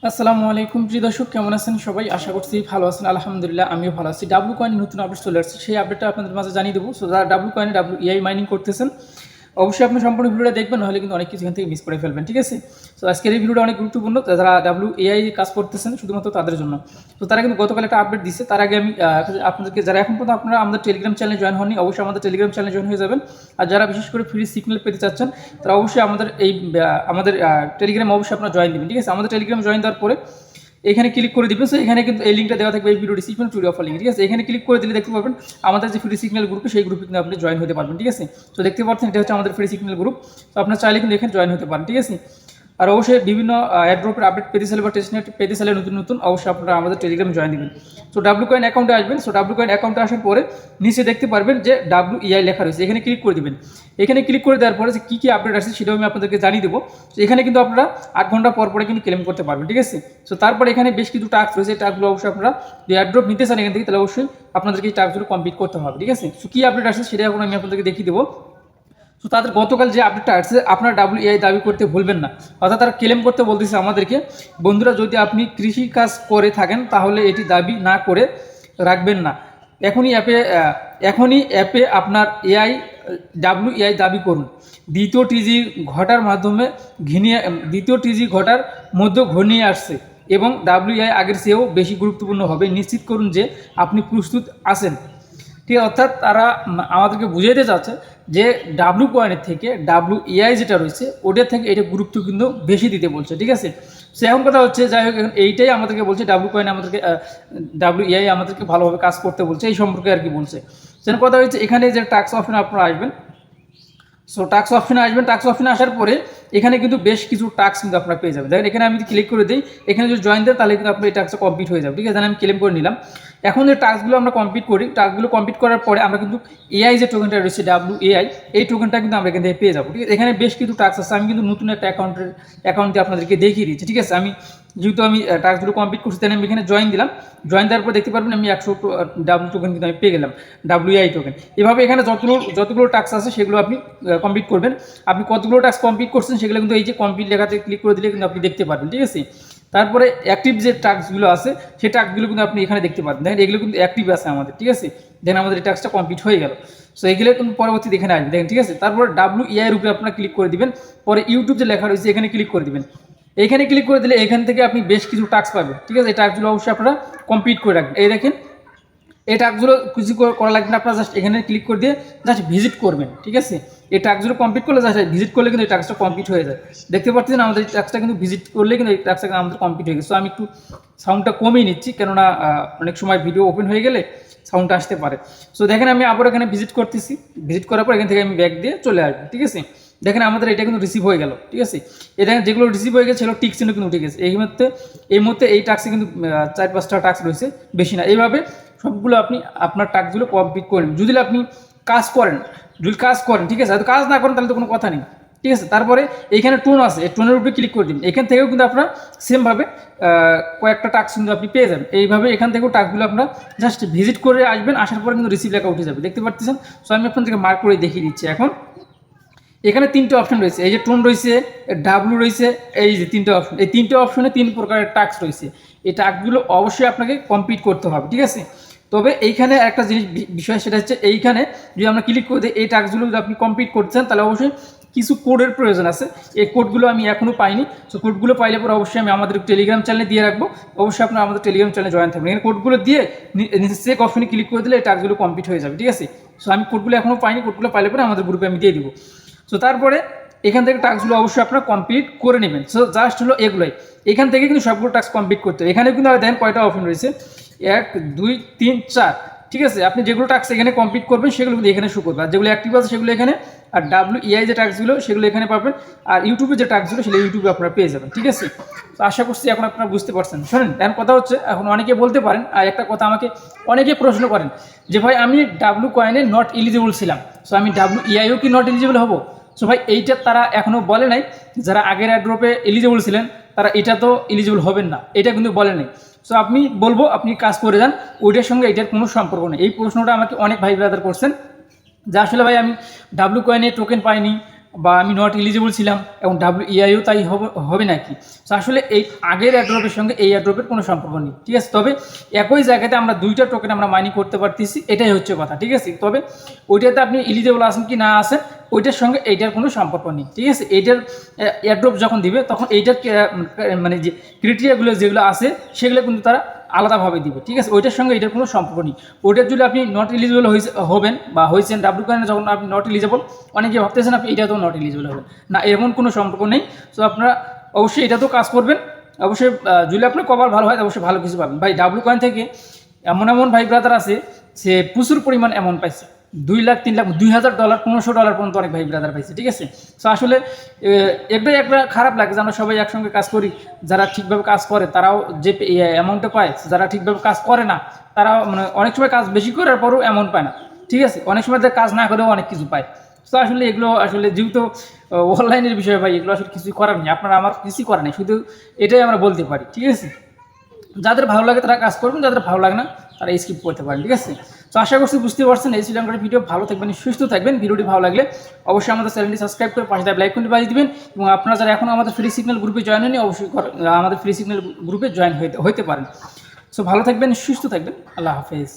আসসালামু আলাইকুম প্রিয় দর্শক, কেমন আছেন সবাই? আশা করছি ভালো আছেন। আলহামদুলিল্লাহ আমিও ভালো আছি। ডাব্লু কয়েন নতুন আপডেট চলে আসছে, সেই আপডেটটা আপনাদের মাঝে জানিয়ে দেবো। সো যারা ডাব্লু কয়েনে WEI মাইনিং করতেছেন অবশ্যই আপনি সম্পূর্ণ ভিডিওটা দেখবেন, নাহলে কিন্তু অনেক কিছু এখান থেকে মিস করে ফেলবেন, ঠিক আছে? তো আজকের এই ভিডিওটা অনেক গুরুত্বপূর্ণ যারা WEI কাজ করতেছেন শুধুমাত্র তাদের জন্য। তো তারা কিন্তু গতকাল একটা আপডেট দিচ্ছে। তার আগে আমি আপনাদেরকে, যারা এখন পর্যন্ত আপনারা আমাদের টেলিগ্রাম চ্যানেলে জয়েন হননি, অবশ্যই আমাদের টেলিগ্রাম চ্যানেলে জয়েন হয়ে যাবেন। আর যারা বিশেষ করে ফ্রি সিগন্যাল পেতে চাচ্ছেন তারা অবশ্যই আমাদের টেলিগ্রামে অবশ্যই আপনারা জয়েন দিবেন, ঠিক আছে? আমাদের টেলিগ্রামে জয়েন দেওয়ার পরে এখানে ক্লিক করে দিবেন। সো এখানে কিন্তু এই লিঙ্কটা দেওয়া থাকবে এই video description to offer link, ঠিক আছে? এখানে ক্লিক করে দিলে দেখতে পারবেন আমাদের যে ফ্রি সিগন্যাল গ্রুপে, সেই গ্রুপে কিন্তু আপনি জয়েন হতে পারবেন, ঠিক আছে? তো দেখতে পাচ্ছেন এটা হচ্ছে আমাদের ফ্রি সিগন্যাল গ্রুপ। তো আপনার চাইলে কিন্তু এখানে জয়েন হতে পারেন, ঠিক আছে? আর অবশ্যই বিভিন্ন অ্যাড্রপের আপডেট পেতে চাইলে বা টেস্টনেট পেতে চাইলে নতুন নতুন অবশ্যই আপনারা আমাদের টেলিগ্রামে জয়েন দিবেন। সো ডাব্লু কয়েন অ্যাকাউন্টে আসবেন। সো ডাব্লু কয়েন অ্যাকাউন্টে আসার পরে নিচে দেখতে পারবেন যে WEI লেখা রয়েছে, এখানে ক্লিক করে দিবেন। এখানে ক্লিক করে দেওয়ার পরে যে কী কী আপডেট আসছে সেটাও আমি আপনাদেরকে জানিয়ে দেবো। তো এখানে কিন্তু আপনারা 8 ঘন্টা পর পরে কিন্তু ক্লেম করতে পারবেন, ঠিক আছে? সো তারপরে এখানে বেশ কিছু টাস্ক রয়েছে, এই টাস্কগুলো অবশ্যই আপনারা যদি অ্যাড্রপ নিতে চান এখান থেকে, তাহলে অবশ্যই আপনাদেরকে এই টাস্কগুলো কমপ্লিট করতে হবে, ঠিক আছে? সো কী আপডেট আসছে সেটা এখন আমি আপনাদেরকে দেখিয়ে দেবো। তো তাদের গতকাল যে আপডেটটা আসছে, আপনার WEI দাবি করতে ভুলবেন না। অর্থাৎ তারা ক্লেম করতে বলতেছে আমাদেরকে, বন্ধুরা যদি আপনি কৃষি কাজ করে থাকেন তাহলে এটি দাবি না করে রাখবেন না। এখনই অ্যাপে আপনার WEI দাবি করুন। দ্বিতীয় টিজি ঘটার মধ্যে ঘনিয়ে আসছে এবং WEI আগের চেয়েও বেশি গুরুত্বপূর্ণ হবে। নিশ্চিত করুন যে আপনি প্রস্তুত আছেন, ঠিক আছে? অর্থাৎ তারা আমাদেরকে বুঝাইতে চাচ্ছে যে ডাব্লু কয়েনের থেকে WEI যেটা রয়েছে ওটার থেকে এটা গুরুত্ব কিন্তু বেশি দিতে বলছে, ঠিক আছে? সে এখন কথা হচ্ছে, যাই হোক, এইটাই আমাদেরকে বলছে ডাব্লু কয়েন আমাদেরকে WEI আমাদেরকে ভালোভাবে কাজ করতে বলছে, এই সম্পর্কে আর কি বলছে। সেখানে কথা হচ্ছে এখানে যে টাস্ক অপশন আপনারা আসবেন। সো টাস্ক অপশনে আসবেন। টাস্ক অপশনে আসার পরে এখানে কিন্তু বেশ কিছু টাস্ক কিন্তু আপনারা পেয়ে যাবেন। দেখেন এখানে আমি যদি ক্লিক করে দিই, এখানে যদি জয়েন দেন তাহলে কিন্তু আপনার এই টাস্কটা কমপ্লিট হয়ে যাবে, ঠিক আছে? আমি ক্লেম করে নিলাম। এখন যে টাস্কগুলো আমরা কমপ্লিট করি, টাস্কগুলো কমপ্লিট করার পরে আমরা কিন্তু AI যে টোকেনটা রয়েছে WEI, এই টোকেনটা কিন্তু আমরা এখান থেকে পেয়ে যাবো, ঠিক আছে? এখানে বেশ কিছু টাস্ক আছে, আমি কিন্তু নতুন একটা অ্যাকাউন্টে আপনাদেরকে দেখিয়ে দিচ্ছি, ঠিক আছে? যেহেতু আমি টাস্কগুলো কমপ্লিট করছি, তাহলে আমি এখানে জয়েন দিলাম। জয়েন দেওয়ার পর দেখতে পারবেন আমি 100 ডাব্লু টোকেন কিন্তু আমি পেয়ে গেলাম, WEI টোকেন। এভাবে এখানে যতগুলো টাস্ক আছে সেগুলো আপনি কমপ্লিট করবেন। আপনি কতগুলো টাস্ক কমপ্লিট করছেন সেগুলো কিন্তু এই যে কমপ্লিট লেখাতে ক্লিক করে দিলে কিন্তু আপনি দেখতে পারবেন, ঠিক আছে? তারপরে অ্যাক্টিভ যে টাস্কগুলো আছে সেই টাস্কগুলো কিন্তু আপনি এখানে দেখতে পারবেন। দেখেন এগুলো কিন্তু অ্যাক্টিভ আছে আমাদের, ঠিক আছে? দেখেন আমাদের এই টাস্কটা কমপ্লিট হয়ে গেল। সো এগুলো কিন্তু পরবর্তীতে এখানে আসবে, দেখেন, ঠিক আছে? তারপরে WEI এর উপরে আপনারা ক্লিক করে দিবেন। পরে ইউটিউব যে লেখা রয়েছে এখানে ক্লিক করে দিবেন। এখানে ক্লিক করে দিলে এখান থেকে আপনি বেশ কিছু টাস্ক পাবেন, ঠিক আছে? এই টাস্কগুলো অবশ্যই আপনারা কমপ্লিট করে রাখবেন। এই দেখেন এই টাস্কগুলো কিছু করা লাগবে না, আপনারা জাস্ট এখানে ক্লিক করে দিয়ে জাস্ট ভিজিট করবেন, ঠিক আছে? এই টাস্কগুলো কমপ্লিট করলে জাস্ট ভিজিট করলে কিন্তু এই টাস্কটা কমপ্লিট হয়ে যায়। দেখতে পাচ্ছেন আমাদের এই টাস্কটা কিন্তু ভিজিট করলে কিন্তু এই টাস্কটা আমাদের কমপ্লিট হয়ে গেছে। সো আমি একটু সাউন্ডটা কমিয়ে নিচ্ছি, কেননা অনেক সময় ভিডিও ওপেন হয়ে গেলে সাউন্ডটা আসতে পারে। সো দেখেন আমি আবার এখানে ভিজিট করতেছি। ভিজিট করার পর এখান থেকে আমি ব্যাক দিয়ে চলে আসবো, ঠিক আছে? দেখেন আমাদের এটা কিন্তু রিসিভ হয়ে গেল, ঠিক আছে? এই দেখেন যেগুলো রিসিভ হয়ে গেছে সেগুলো টিক চিহ্ন কিন্তু উঠে গেছে। এই মুহূর্তে এই টাস্কে কিন্তু 4-5টা টাস্ক রয়েছে, বেশি না। এইভাবে সবগুলো আপনি আপনার টাস্কগুলো কমপ্লিট করে নেবেন। যদি কাজ করেন কাজ করেন, ঠিক আছে? হয়তো কাজ না করেন তাহলে তো কোনো কথা নেই, ঠিক আছে? তারপরে এইখানে টোন আছে, এই টোনের উপরে ক্লিক করে দিন। এখান থেকেও কিন্তু আপনারা সেমভাবে কয়েকটা টাস্ক কিন্তু আপনি পেয়ে যাবেন। এইভাবে এখান থেকেও টাস্কগুলো আপনারা জাস্ট ভিজিট করে আসবেন, আসার পরে কিন্তু রিসিভ লেখা উঠে যাবে, দেখতে পাচ্ছেন? সো আমি আপনাদেরকে মার্ক করে দেখিয়ে দিচ্ছি। এখন এখানে 3টে অপশন রয়েছে, এই যে টোন রয়েছে, ডাব্লু রয়েছে, এই যে 3টে অপশন, এই 3টে অপশনে 3 প্রকারের টাস্ক রয়েছে। এই টাস্কগুলো অবশ্যই আপনাকে কমপ্লিট করতে হবে, ঠিক আছে? তবে এইখানে একটা বিষয়, সেটা হচ্ছে এইখানে যদি আমরা ক্লিক করে দিই, এই টাস্কগুলো যদি আপনি কমপ্লিট করতে চান তাহলে অবশ্যই কিছু কোডের প্রয়োজন আছে। এই কোডগুলো আমি এখনও পাইনি। সো কোডগুলো পাইলে পরে অবশ্যই আমি আমাদের টেলিগ্রাম চ্যানেলে দিয়ে রাখবো। অবশ্যই আপনারা আমাদের টেলিগ্রাম চ্যানেলে জয়েন থাকবেন। এখানে কোডগুলো দিয়ে চেক অপশনে ক্লিক করে দিলে এই টাস্কগুলো কমপ্লিট হয়ে যাবে, ঠিক আছে? সো আমি কোডগুলো এখনও পাইনি, কোডগুলো পাইলে পরে আমাদের গ্রুপে আমি দিয়ে দিব। সো তারপরে এখান থেকে টাস্কগুলো অবশ্যই আপনারা কমপ্লিট করে নেবেন। সো জাস্ট হলো এগুলোই, এখান থেকে কিন্তু সবগুলো টাস্ক কমপ্লিট করতে হবে। এখানে কিন্তু দেখেন কয়টা অপশন রয়েছে, 1 2 3 4, ঠিক আছে? আপনি যেগুলো টাস্ক এখানে কমপ্লিট করবেন সেগুলো কিন্তু এখানে শো করবে, আর যেগুলো অ্যাক্টিভ আছে সেগুলো এখানে, আর WEI যে টাস্কগুলো সেগুলো এখানে পাবেন, আর ইউটিউবে যে টাস্কগুলো সেগুলো ইউটিউবে আপনারা পেয়ে যাবেন, ঠিক আছে? তো আশা করছি এখন আপনারা বুঝতে পারছেন। শোনেন, এখন কথা হচ্ছে, এখন অনেকে বলতে পারেন, আর একটা কথা আমাকে অনেকে প্রশ্ন করেন যে ভাই আমি ডাব্লু কয়েনে নট এলিজিবল ছিলাম, সো আমি WEIও কি নট এলিজিবল হবো? সো ভাই এইটা তারা এখনও বলে নাই। যারা আগের অ্যাড্রপে এলিজিবল ছিলেন তারা এটা তো এলিজিবল হবেন না, এটা কিন্তু বলে নাই। সো আপনি বলবো আপনি কাজ করে যান, ওইটার সঙ্গে এটার কোনো সম্পর্ক নেই। এই প্রশ্নটা আমাকে অনেক ভাই ব্রাদার করছেন যে আসলে ভাই আমি ডাব্লু কয়েনে টোকেন পাইনি, বা আমি নট এলিজিবল ছিলাম এবং WEIও তাই হবে নাকি। তো আসলে এই আগের অ্যাড্রপের সঙ্গে এই অ্যাড্রপের কোনো সম্পর্ক নেই, ঠিক আছে। তবে একই জায়গাতে আমরা দুইটা টোকেন আমরা মাইনিং করতে পারতেছি, এটাই হচ্ছে কথা, ঠিক আছে। তবে ওইটাতে আপনি এলিজিবল আছেন কি না আছেন ওইটার সঙ্গে এইটার কোনো সম্পর্ক নেই, ঠিক আছে। এইটার অ্যাড্রপ যখন দিবে তখন এইটার মানে যে ক্রিটেরিয়াগুলো যেগুলো আছে সেগুলো কিন্তু তারা আলাদাভাবে দিবে, ঠিক আছে। ওইটার সঙ্গে এটার কোনো সম্পর্ক নেই। ওইটার যদি আপনি নট এলিজিবল হবেন বা হয়েছেন ডাব্লিউ কয়েনে যখন আপনি নট এলিজিবল, অনেকে ভাবতেছেন আপনি এটাতেও নট এলিজিবল হবেন না, এমন কোনো সম্পর্ক নেই। তো আপনারা অবশ্যই এটাতেও কাজ করবেন, অবশ্যই যদি আপনার কভার ভালো হয় অবশ্যই ভালো কিছু পাবেন। ভাই ডাব্লিউ কয়েন থেকে এমন এমন ভাই ব্রাদার আছে সে প্রচুর পরিমাণ অ্যামাউন্ট পাইছে, 2 লাখ 3 লাখ $2000 $1500 পর্যন্ত অনেক ভাই ব্রাদার পাইছে, ঠিক আছে। সো আসলে একটাই একটা খারাপ লাগে যে আমরা সবাই একসঙ্গে কাজ করি, যারা ঠিকভাবে কাজ করে তারাও যে অ্যামাউন্টটা পায়, যারা ঠিকভাবে কাজ করে না তারাও মানে অনেক সময় কাজ বেশি করার পরও অ্যামাউন্ট পায় না, ঠিক আছে। অনেক সময় কাজ না করেও অনেক কিছু পায়। তো আসলে এগুলো আসলে যেহেতু অনলাইনের বিষয় ভাই, এগুলো আসলে কিছুই করার নেই, আপনারা আমার কিছুই করার নেই, শুধু এটাই আমরা বলতে পারি, ঠিক আছে। যাদের ভালো লাগে তারা কাজ করবেন, যাদের ভালো লাগে না তারা স্কিপ করতে পারেন, ঠিক আছে। তো আশা করছি বুঝতে পারছেন এই ছিল আমার ভিডিও। ভালো থাকবেন, সুস্থ থাকবেন। ভিডিওটি ভালো লাগলে অবশ্যই আমাদের চ্যানেলটি সাবস্ক্রাইব করে পাশে লাইক করে বাজিয়ে দিবেন। এবং আপনারা যারা এখনও আমাদের ফ্রি সিগন্যাল গ্রুপে জয়েন হয়নি অবশ্যই আমাদের ফ্রি সিগন্যাল গ্রুপে জয়েন হতে পারেন। সো ভালো থাকবেন, সুস্থ থাকবেন, আল্লাহ হাফেজ।